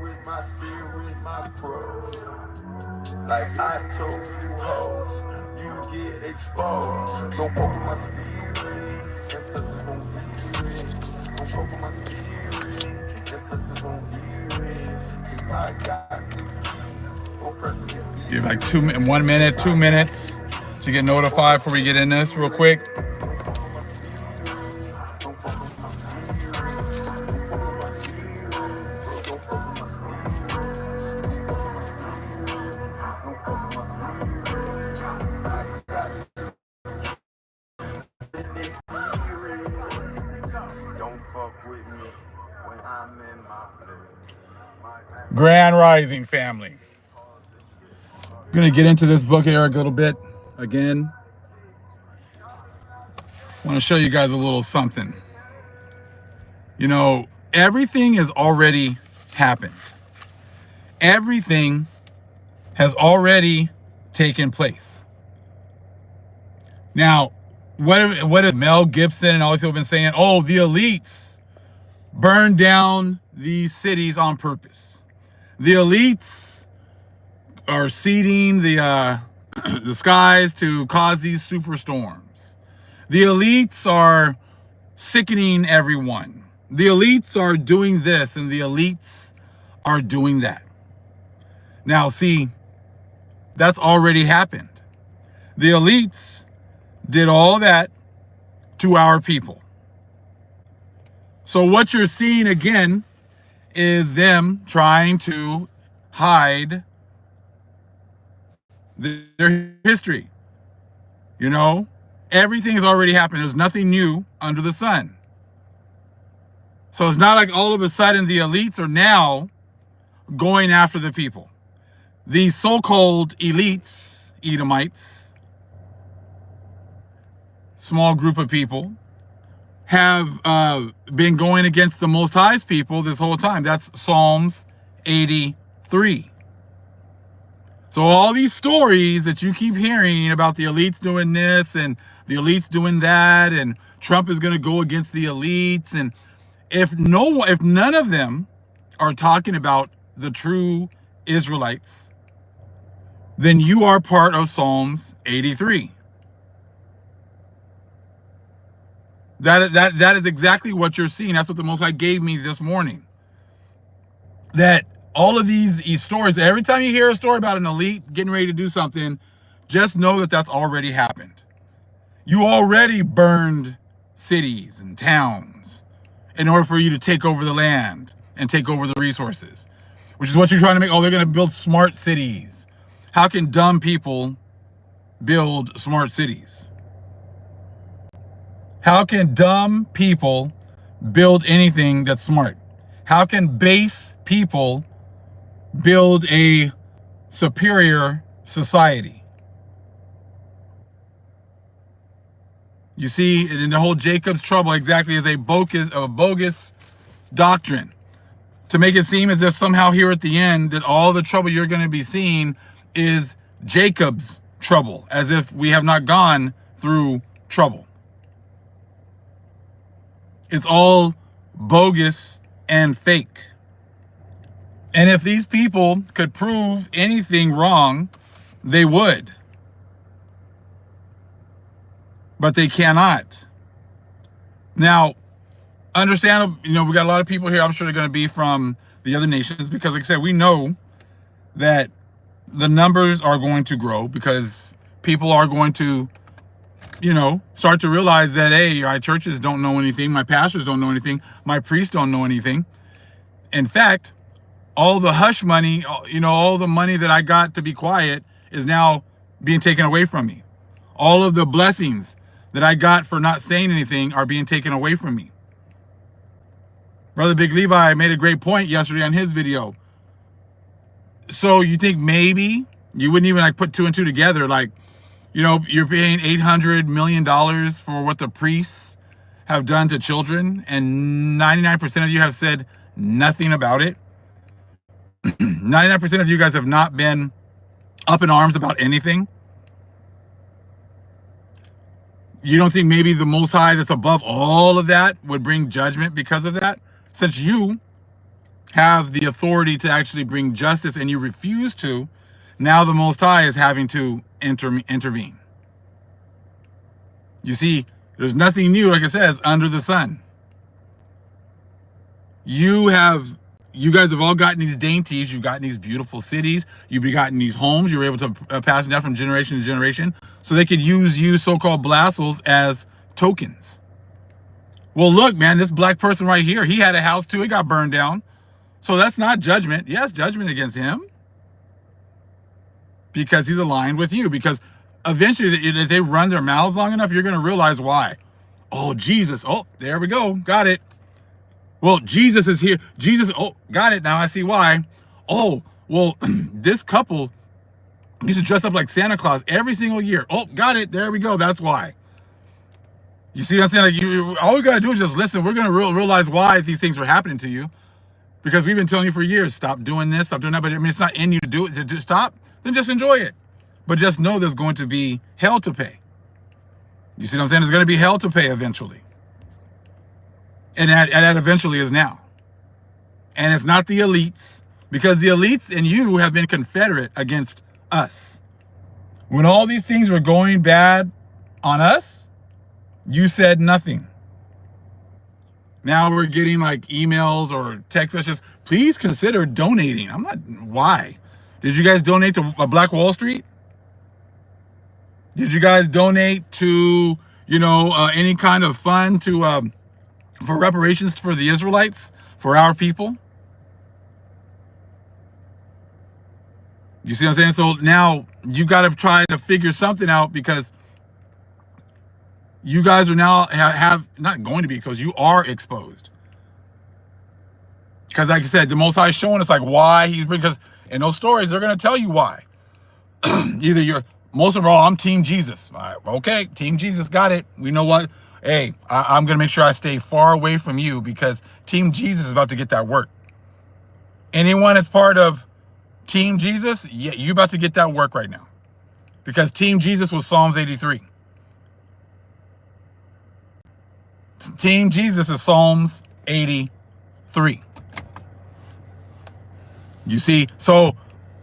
with my spirit, my crow. Like I told you hoes, you get exposed. Don't fuck with my spirit, ancestors won't hear it. Don't fuck with my spirit, ancestors won't hear it. Cause I got the keys, oppressing your feet. Give like 1 minute, 2 minutes to get notified before we get in this real quick. Grand Rising family. I'm going to get into this book here a little bit again. I want to show you guys a little something. You know, everything has already happened. Everything has already taken place. Now, what have Mel Gibson and all these people been saying? Oh, the elites burned down these cities on purpose. The elites are seeding the skies to cause these superstorms. The elites are sickening everyone. The elites are doing this and the elites are doing that. Now, see, that's already happened. The elites did all that to our people. So what you're seeing again is them trying to hide their history. You know, everything has already happened. There's nothing new under the sun. So it's not like all of a sudden the elites are now going after the people. These so-called elites, Edomites, small group of people, have been going against the Most High's people this whole time. That's Psalms 83. So all these stories that you keep hearing about the elites doing this and the elites doing that, and Trump is going to go against the elites, and if none of them are talking about the true Israelites, then you are part of Psalms 83. That is exactly what you're seeing. That's what the Most High gave me this morning. That all of these stories, every time you hear a story about an elite getting ready to do something, just know that that's already happened. You already burned cities and towns in order for you to take over the land and take over the resources, which is what you're trying to make. Oh, they're going to build smart cities. How can dumb people build smart cities? How can dumb people build anything that's smart? How can base people build a superior society? You see, in the whole Jacob's trouble exactly is a bogus doctrine to make it seem as if somehow here at the end that all the trouble you're going to be seeing is Jacob's trouble, as if we have not gone through trouble. It's all bogus and fake. And if these people could prove anything wrong, they would. But they cannot. Now, understand, we got a lot of people here, I'm sure they're going to be from the other nations, because like I said, we know that the numbers are going to grow because people are going to start to realize that, hey, my churches don't know anything, my pastors don't know anything, my priests don't know anything. In fact, all the hush money, all the money that I got to be quiet is now being taken away from me. All of the blessings that I got for not saying anything are being taken away from me. Brother Big Levi made a great point yesterday on his video. So you think maybe you wouldn't even put two and two together, you're paying $800 million for what the priests have done to children, and 99% of you have said nothing about it. 99% of you guys have not been up in arms about anything. You don't think maybe the Most High that's above all of that would bring judgment because of that? Since you have the authority to actually bring justice and you refuse to, now the Most High is having to intervene. You see, there's nothing new, like it says, under the sun. You guys have all gotten these dainties. You've gotten these beautiful cities. You've gotten these homes. You were able to pass them down from generation to generation so they could use you, so-called Vassals, as tokens. Well, look, man, this black person right here, he had a house too. It got burned down. So that's not judgment. Yes, judgment against him because he's aligned with you. Because eventually, if they run their mouths long enough, you're going to realize why. Oh, Jesus. Oh, there we go. Got it. Well, Jesus is here. Jesus. Oh, got it. Now I see why. Oh, well, this couple used to dress up like Santa Claus every single year. Oh, got it. There we go. That's why. You see what I'm saying? Like all we got to do is just listen. We're going to realize why these things were happening to you. Because we've been telling you for years, stop doing this, stop doing that. But I mean, it's not in you to do it, to stop. Then just enjoy it. But just know there's going to be hell to pay. You see what I'm saying? There's going to be hell to pay eventually. And that eventually is now. And it's not the elites, because the elites and you have been confederate against us. When all these things were going bad on us, you said nothing. Now we're getting like emails or text messages. Please consider donating. I'm not. Why? Did you guys donate to Black Wall Street? Did you guys donate to, any kind of fund to for reparations for the Israelites, for our people? You see what I'm saying? So now you got to try to figure something out, because you guys are now have not going to be exposed. You are exposed. Because like I said, the Most High is showing us like why he's, because in those stories, they're going to tell you why. Either you're, most of all, I'm Team Jesus. All right, okay, Team Jesus, got it. We know what? Hey, I'm going to make sure I stay far away from you, because Team Jesus is about to get that work. Anyone that's part of Team Jesus, yeah, you about to get that work right now. Because Team Jesus was Psalms 83. Team Jesus is Psalms 83. You see, so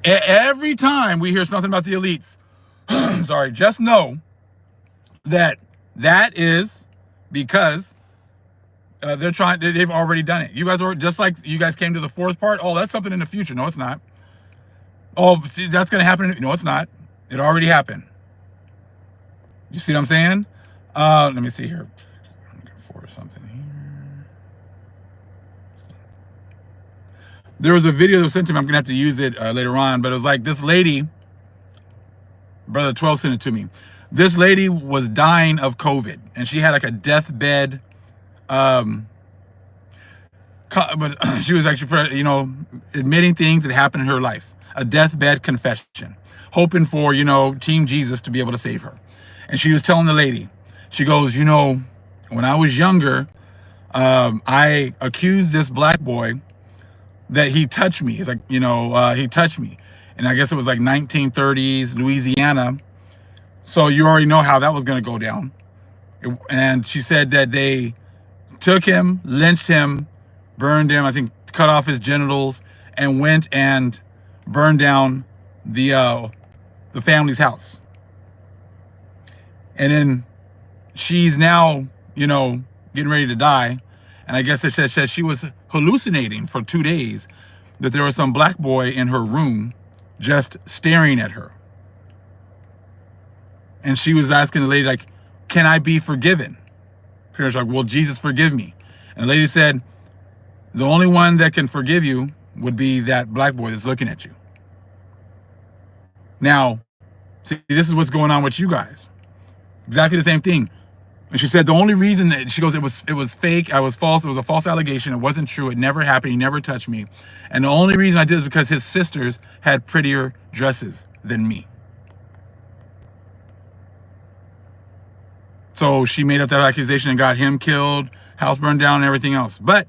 every time we hear something about the elites, sorry, just know that is because they've already done it. You guys are just like you guys came to the fourth part. Oh, that's something in the future. No, it's not. Oh, see, that's going to happen. No, it's not. It already happened. You see what I'm saying? Let me see here. I'm looking for something here. There was a video that was sent to me. I'm going to have to use it later on, but it was like this lady, Brother 12 sent it to me. This lady was dying of COVID, and she had like a deathbed. But she was actually, admitting things that happened in her life. A deathbed confession, hoping for, Team Jesus to be able to save her. And she was telling the lady, she goes, when I was younger, I accused this black boy that he touched me. He's like, he touched me. And I guess it was like 1930s Louisiana. So you already know how that was going to go down. And she said that they took him, lynched him, burned him, I think cut off his genitals, and went and burned down the family's house. And then she's now, getting ready to die. And I guess it said she was hallucinating for 2 days, that there was some black boy in her room just staring at her. And she was asking the lady, like, can I be forgiven? She's like, well, Jesus, forgive me. And the lady said, the only one that can forgive you would be that black boy that's looking at you. Now, see, this is what's going on with you guys. Exactly the same thing. And she said the only reason that, she goes, it was fake, I was false, it was a false allegation, it wasn't true, it never happened, he never touched me. And the only reason I did is because his sisters had prettier dresses than me. So she made up that accusation and got him killed, house burned down, and everything else. But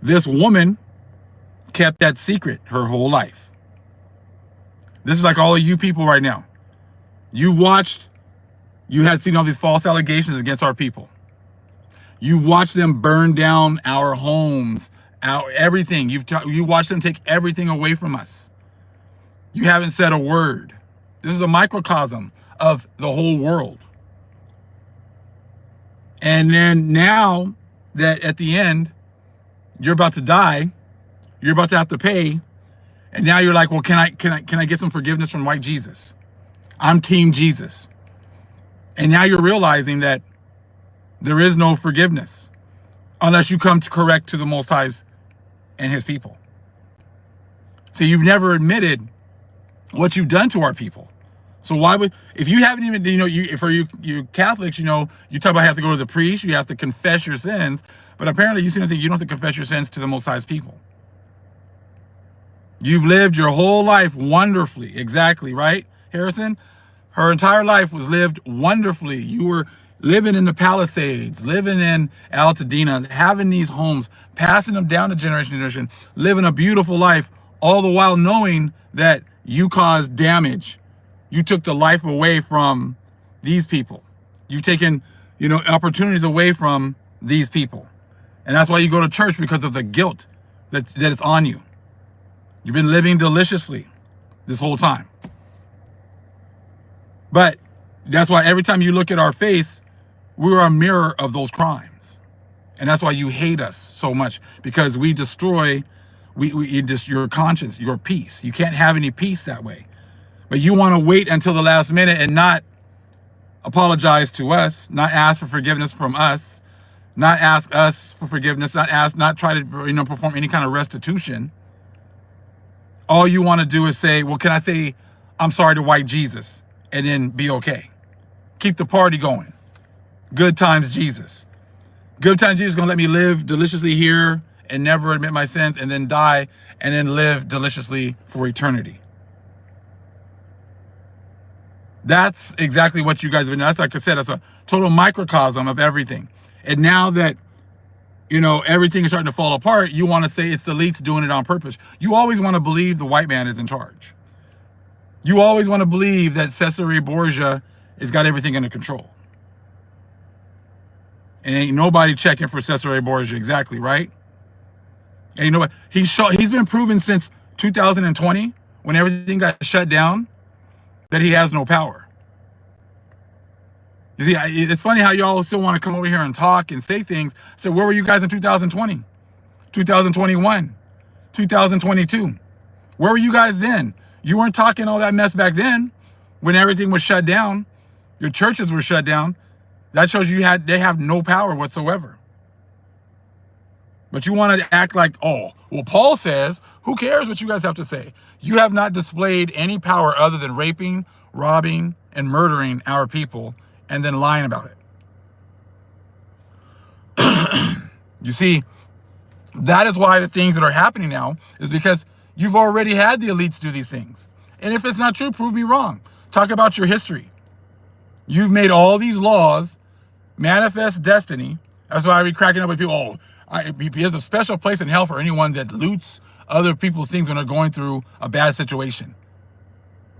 this woman kept that secret her whole life. This is like all of you people right now. You had seen all these false allegations against our people. You've watched them burn down our homes, everything. You watched them take everything away from us. You haven't said a word. This is a microcosm of the whole world. And then now that at the end, you're about to die, you're about to have to pay, and now you're like, well, can I get some forgiveness from white Jesus? I'm Team Jesus. And now you're realizing that there is no forgiveness unless you come to correct to the Most High's and his people. See, you've never admitted what you've done to our people. So why would, if you haven't even, for you Catholics, you talk about you have to go to the priest, you have to confess your sins, but apparently you seem to think you don't have to confess your sins to the Most High's people. You've lived your whole life wonderfully. Exactly, right, Harrison? Her entire life was lived wonderfully. You were living in the Palisades, living in Altadena, having these homes, passing them down to generation to generation, living a beautiful life, all the while knowing that you caused damage. You took the life away from these people. You've taken, opportunities away from these people. And that's why you go to church, because of the guilt that is on you. You've been living deliciously this whole time. But that's why every time you look at our face, we're a mirror of those crimes. And that's why you hate us so much, because we destroy your conscience, your peace. You can't have any peace that way. But you want to wait until the last minute and not apologize to us, not ask for forgiveness from us, not ask us for forgiveness, not try to perform any kind of restitution. All you want to do is say, well, can I say I'm sorry to white Jesus, and then be okay? Keep the party going. Good times Jesus. Good times Jesus is going to let me live deliciously here and never admit my sins, and then die and then live deliciously for eternity. That's exactly what you guys have been. That's, like I said, that's a total microcosm of everything. And now that, everything is starting to fall apart, you want to say it's the elites doing it on purpose. You always want to believe the white man is in charge. You always want to believe that Cesare Borgia has got everything under control. And ain't nobody checking for Cesare Borgia, exactly, right? And you know what? He's been proven since 2020, when everything got shut down, that he has no power. You see, it's funny how y'all still want to come over here and talk and say things. So where were you guys in 2020, 2021, 2022? Where were you guys then? You weren't talking all that mess back then when everything was shut down. Your churches were shut down. That shows they have no power whatsoever. But you want to act like, oh, well, Paul says, who cares what you guys have to say? You have not displayed any power other than raping, robbing, and murdering our people, and then lying about it. You see, that is why the things that are happening now is because you've already had the elites do these things. And if it's not true, prove me wrong. Talk about your history. You've made all these laws manifest destiny. That's why I be cracking up with people. There's a special place in hell for anyone that loots other people's things when they're going through a bad situation,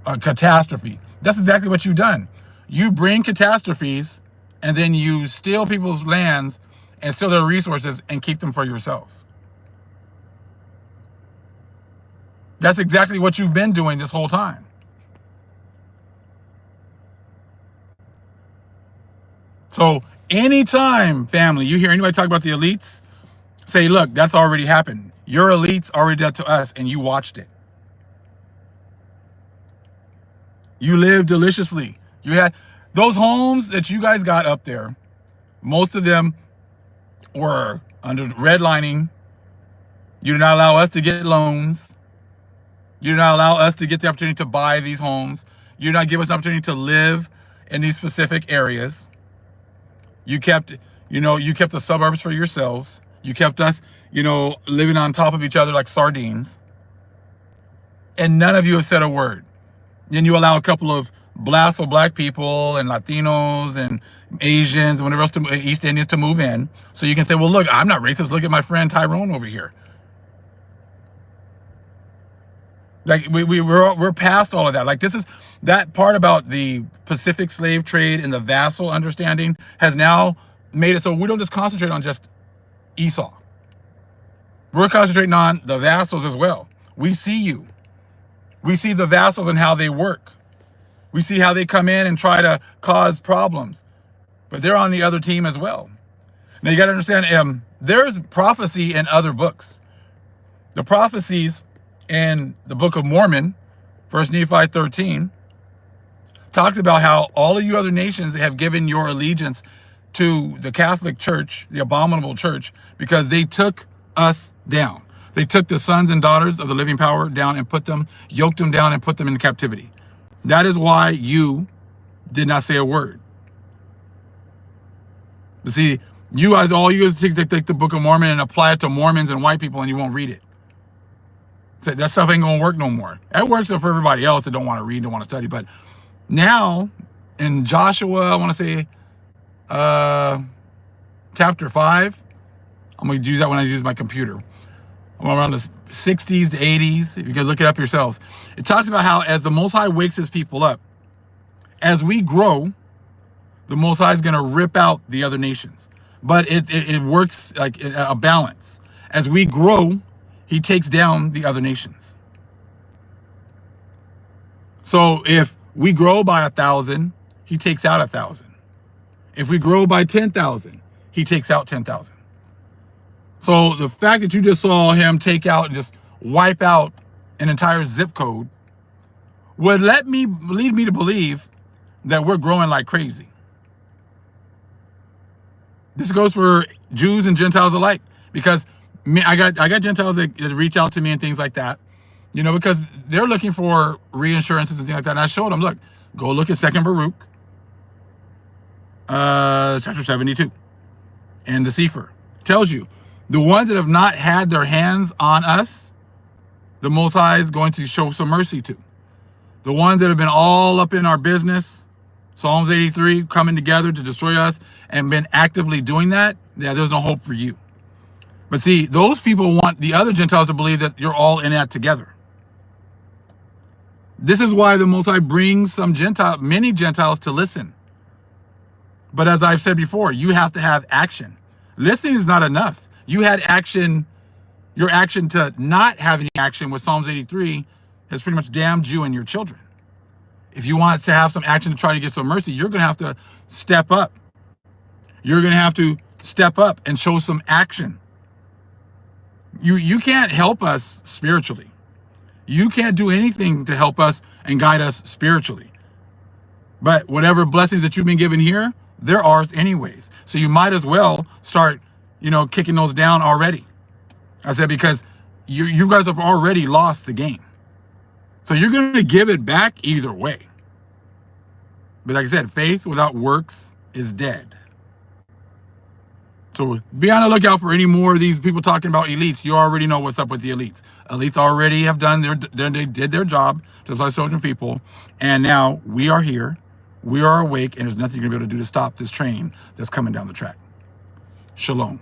a catastrophe. That's exactly what you've done. You bring catastrophes, and then you steal people's lands and steal their resources and keep them for yourselves. That's exactly what you've been doing this whole time. So anytime, family, you hear anybody talk about the elites, say, look, that's already happened. Your elites already did that to us, and you watched it. You lived deliciously. You had those homes that you guys got up there. Most of them were under redlining. You did not allow us to get loans. You did not allow us to get the opportunity to buy these homes. You did not give us an opportunity to live in these specific areas. You kept the suburbs for yourselves. You kept us, living on top of each other like sardines. And none of you have said a word. Then you allow a couple of blasts of black people and Latinos and Asians and whatever else, East Indians, to move in. So you can say, well, look, I'm not racist. Look at my friend Tyrone over here. Like we're past all of that. Like, this is that part about the Pacific slave trade and the vassal understanding has now made it so we don't just concentrate on just Esau. We're concentrating on the vassals as well. We see you. We see the vassals and how they work. We see how they come in and try to cause problems. But they're on the other team as well. Now you got to understand, there's prophecy in other books. The prophecies in the Book of Mormon, 1 Nephi 13, talks about how all of you other nations have given your allegiance to the Catholic Church, the abominable church, because they took us down. They took the sons and daughters of the living power down and yoked them down and put them in captivity. That is why you did not say a word. But see, all you guys take the Book of Mormon and apply it to Mormons and white people, and you won't read it. So that stuff ain't gonna work no more. It works for everybody else that don't want to read, don't want to study. But now in Joshua, I want to say chapter 5, I'm gonna use that when I use my computer. I'm around the 60s to 80s. If you guys look it up yourselves, it talks about how as the Most High wakes his people up, as we grow, the Most High is gonna rip out the other nations. But it works like a balance. As we grow, he takes down the other nations. So if we grow by 1,000, he takes out 1,000. If we grow by 10,000, he takes out 10,000. So the fact that you just saw him take out and just wipe out an entire zip code would lead me to believe that we're growing like crazy. This goes for Jews and Gentiles alike, because I got Gentiles that reach out to me and things like that, because they're looking for reinsurances and things like that. And I showed them, look, go look at 2nd Baruch, chapter 72, and the Sefer tells you the ones that have not had their hands on us, the Most High is going to show some mercy to. The ones that have been all up in our business, Psalms 83, coming together to destroy us and been actively doing that, yeah, there's no hope for you. But see, those people want the other Gentiles to believe that you're all in that together. This is why the Most High brings many Gentiles to listen. But as I've said before, you have to have action. Listening is not enough. You had action. Your action to not have any action with Psalms 83 has pretty much damned you and your children. If you want to have some action to try to get some mercy, you're going to have to step up. You're going to have to step up and show some action. You can't help us spiritually. You can't do anything to help us and guide us spiritually. But whatever blessings that you've been given here, they're ours anyways. So you might as well start, kicking those down already. I said, because you guys have already lost the game. So you're going to give it back either way. But like I said, faith without works is dead. So be on the lookout for any more of these people talking about elites. You already know what's up with the elites. Elites already have done they did their job to supply children people. And now we are here. We are awake, and there's nothing you're going to be able to do to stop this train that's coming down the track. Shalom.